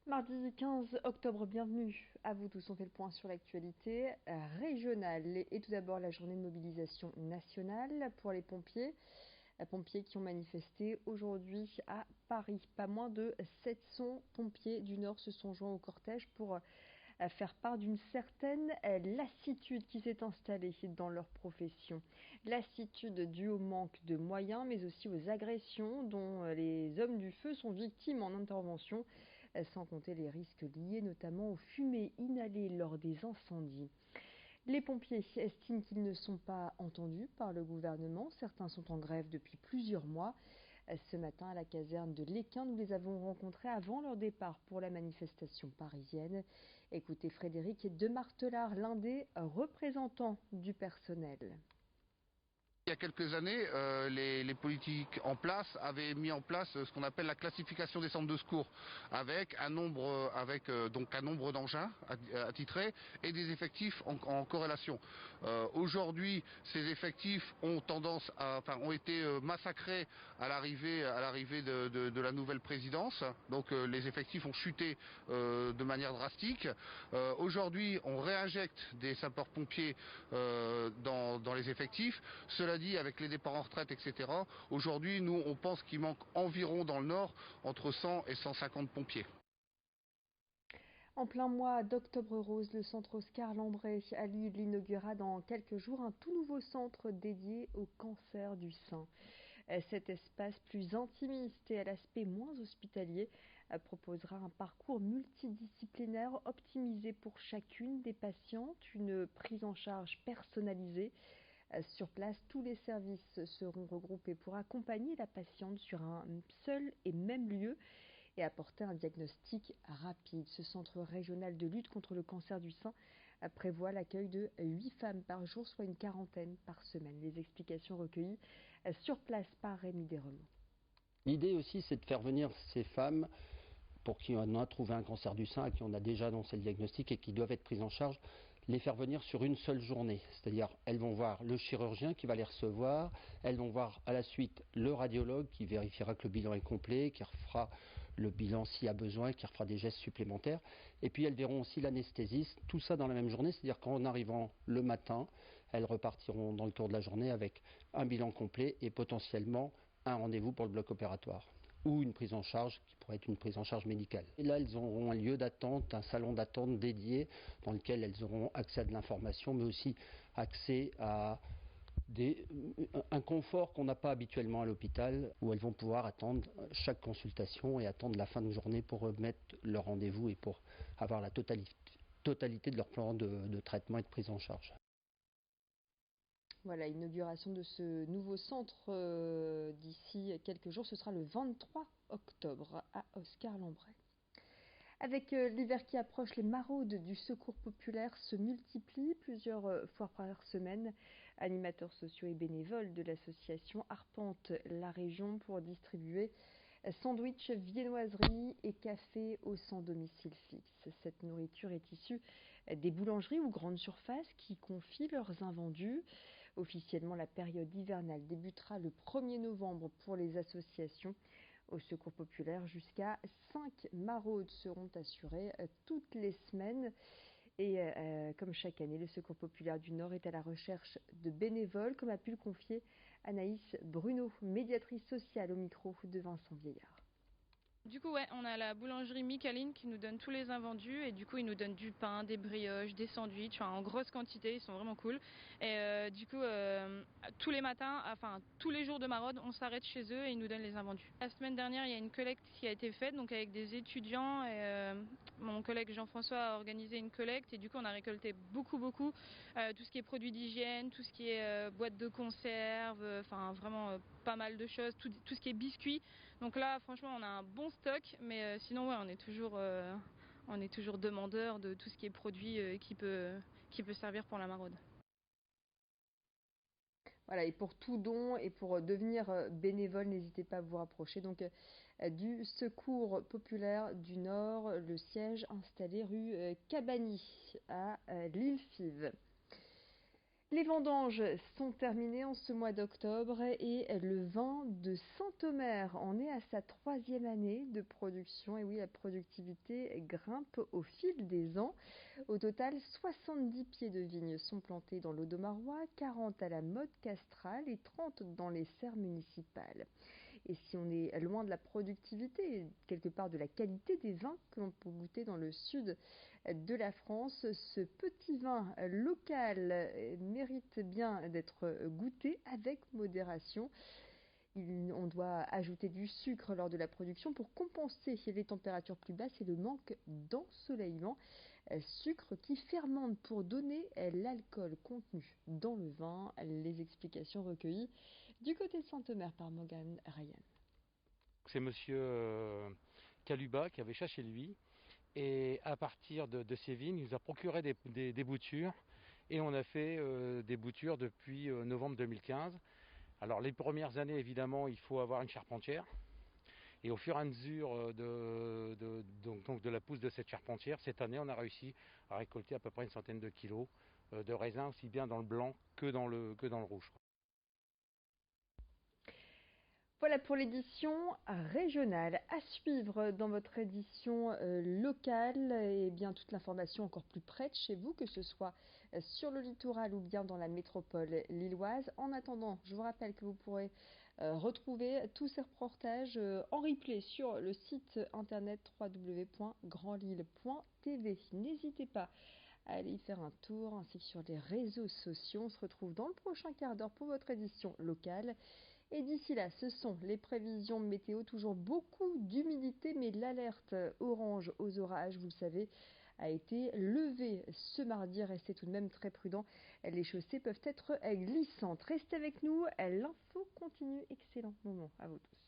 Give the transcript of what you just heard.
Mardi 15 octobre, bienvenue à vous tous. On fait le point sur l'actualité régionale. Et tout d'abord, la journée de mobilisation nationale pour les pompiers. Pompiers qui ont manifesté aujourd'hui à Paris. Pas moins de 700 pompiers du Nord se sont joints au cortège pour faire part d'une certaine lassitude qui s'est installée dans leur profession. Lassitude due au manque de moyens, mais aussi aux agressions dont les hommes du feu sont victimes en intervention, sans compter les risques liés notamment aux fumées inhalées lors des incendies. Les pompiers estiment qu'ils ne sont pas entendus par le gouvernement. Certains sont en grève depuis plusieurs mois. Ce matin, à la caserne de l'Équin, nous les avons rencontrés avant leur départ pour la manifestation parisienne. Écoutez Frédéric Demartelard, l'un des représentants du personnel. Il y a quelques années, les politiques en place avaient mis en place ce qu'on appelle la classification des centres de secours, avec un nombre, donc un nombre d'engins attitrés et des effectifs en corrélation. Aujourd'hui, ces effectifs ont ont été massacrés à l'arrivée de la nouvelle présidence. Donc les effectifs ont chuté de manière drastique. Aujourd'hui, on réinjecte des sapeurs-pompiers dans les effectifs. Cela dit, avec les départs en retraite, etc., aujourd'hui, nous, on pense qu'il manque environ dans le Nord entre 100 et 150 pompiers. En plein mois d'Octobre Rose, le centre Oscar Lambret à Lille inaugurera dans quelques jours un tout nouveau centre dédié au cancer du sein. Cet espace plus intimiste et à l'aspect moins hospitalier proposera un parcours multidisciplinaire optimisé pour chacune des patientes, une prise en charge personnalisée. Sur place, tous les services seront regroupés pour accompagner la patiente sur un seul et même lieu et apporter un diagnostic rapide. Ce centre régional de lutte contre le cancer du sein prévoit l'accueil de 8 femmes par jour, soit une quarantaine par semaine. Les explications recueillies sur place par Rémi Desremont. L'idée aussi, c'est de faire venir ces femmes pour qui on a trouvé un cancer du sein, à qui on a déjà annoncé le diagnostic et qui doivent être prises en charge, les faire venir sur une seule journée. C'est-à-dire, elles vont voir le chirurgien qui va les recevoir, elles vont voir à la suite le radiologue qui vérifiera que le bilan est complet, qui refera le bilan s'il y a besoin, qui refera des gestes supplémentaires. Et puis elles verront aussi l'anesthésiste, tout ça dans la même journée, c'est-à-dire qu'en arrivant le matin, elles repartiront dans le cours de la journée avec un bilan complet et potentiellement un rendez-vous pour le bloc opératoire ou une prise en charge qui pourrait être une prise en charge médicale. Et là, elles auront un lieu d'attente, un salon d'attente dédié dans lequel elles auront accès à de l'information, mais aussi accès à un confort qu'on n'a pas habituellement à l'hôpital, où elles vont pouvoir attendre chaque consultation et attendre la fin de journée pour remettre leur rendez-vous et pour avoir la totalité de leur plan de traitement et de prise en charge. Voilà, l'inauguration de ce nouveau centre d'ici quelques jours, ce sera le 23 octobre à Oscar-Lambret. Avec l'hiver qui approche, les maraudes du secours populaire se multiplient plusieurs fois par semaine. Animateurs sociaux et bénévoles de l'association arpentent la région pour distribuer sandwichs, viennoiseries et café au sans domicile fixe. Cette nourriture est issue des boulangeries ou grandes surfaces qui confient leurs invendus. Officiellement, la période hivernale débutera le 1er novembre pour les associations. Au Secours populaire, jusqu'à 5 maraudes seront assurées toutes les semaines. Et comme chaque année, le Secours populaire du Nord est à la recherche de bénévoles, comme a pu le confier Anaïs Bruno, médiatrice sociale au micro de Vincent Vieillard. Du coup, ouais, on a la boulangerie Micaline qui nous donne tous les invendus et du coup, ils nous donnent du pain, des brioches, des sandwichs, en grosse quantité, ils sont vraiment cool. Et du coup, tous les matins, enfin tous les jours de maraude, on s'arrête chez eux et ils nous donnent les invendus. La semaine dernière, il y a une collecte qui a été faite, donc avec des étudiants et mon collègue Jean-François a organisé une collecte et du coup, on a récolté beaucoup, tout ce qui est produits d'hygiène, tout ce qui est boîtes de conserve, enfin vraiment pas mal de choses, tout ce qui est biscuits. Donc là, franchement, on a un bon stock, mais sinon, ouais, on est toujours demandeur de tout ce qui est produit qui peut servir pour la maraude. Voilà, et pour tout don et pour devenir bénévole, n'hésitez pas à vous rapprocher donc du Secours populaire du Nord, le siège installé rue Cabani à Lille-Fives. Les vendanges sont terminées en ce mois d'octobre et le vin de Saint-Omer en est à sa 3e année de production. Et oui, la productivité grimpe au fil des ans. Au total, 70 pieds de vigne sont plantés dans l'Audomarois, 40 à la Motte Castrale et 30 dans les serres municipales. Et si on est loin de la productivité, quelque part de la qualité des vins que l'on peut goûter dans le sud de la France, ce petit vin local mérite bien d'être goûté avec modération. On doit ajouter du sucre lors de la production pour compenser les températures plus basses et le manque d'ensoleillement. Sucre qui fermente pour donner l'alcool contenu dans le vin. Les explications recueillies du côté de Saint-Omer par Morgan Ryan. C'est monsieur Caluba qui avait ça chez lui. Et à partir de ces vignes, il nous a procuré des boutures. Et on a fait des boutures depuis novembre 2015. Alors les premières années, évidemment, il faut avoir une charpentière. Et au fur et à mesure de la pousse de cette charpentière, cette année, on a réussi à récolter à peu près une centaine de kilos de raisins, aussi bien dans le blanc que dans le rouge. Voilà pour l'édition régionale. À suivre dans votre édition locale, et bien toute l'information encore plus près de chez vous, que ce soit sur le littoral ou bien dans la métropole lilloise. En attendant, je vous rappelle que vous pourrez retrouver tous ces reportages en replay sur le site internet www.grandlille.tv. N'hésitez pas à aller y faire un tour, ainsi que sur les réseaux sociaux. On se retrouve dans le prochain quart d'heure pour votre édition locale. Et d'ici là, ce sont les prévisions météo, toujours beaucoup d'humidité, mais l'alerte orange aux orages, vous le savez, a été levée ce mardi. Restez tout de même très prudents, les chaussées peuvent être glissantes. Restez avec nous, l'info continue. Excellent moment à vous tous.